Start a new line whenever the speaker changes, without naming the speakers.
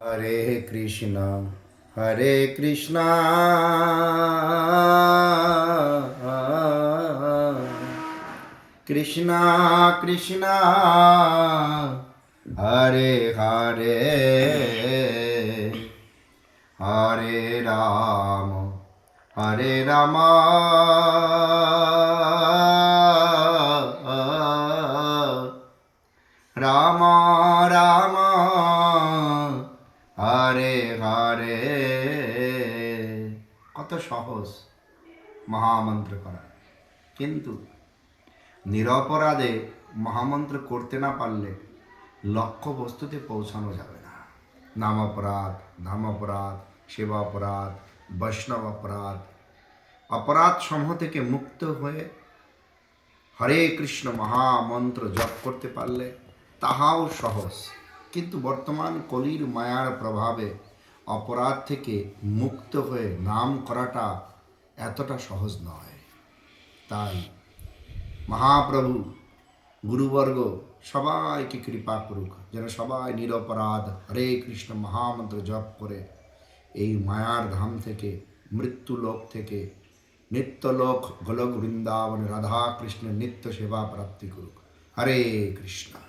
हरे कृष्णा कृष्णा कृष्णा हरे हरे हरे राम राम राम हरे हरे। কত সহজ মহামন্ত্র করা, কিন্তু নিরপরাধে মহামন্ত্র করতে না পারলে লক্ষ্য বস্তুতে পৌঁছানো যাবে না। নাম অপরাধ, ধাম অপরাধ, সেবা অপরাধ, বৈষ্ণব অপরাধ, অপরাধ সমূহ থেকে মুক্ত হয়ে হরে কৃষ্ণ মহামন্ত্র জপ করতে পারলে তাহাও সহজ। কিন্তু বর্তমান কলির মায়ার প্রভাবে অপরাধ থেকে মুক্ত হয়ে নাম করাটা এতটা সহজ নয়। তাই মহাপ্রভু গুরুবর্গ সবাইকে কৃপা করুক, যেন সবাই নিরপরাধ হরে কৃষ্ণ মহামন্ত্র জপ করে এই মায়ার ধাম থেকে, মৃত্যুলোক থেকে নিত্যলোক গোলক বৃন্দাবন রাধা কৃষ্ণের নিত্য সেবা প্রাপ্তি করুক। হরে কৃষ্ণ।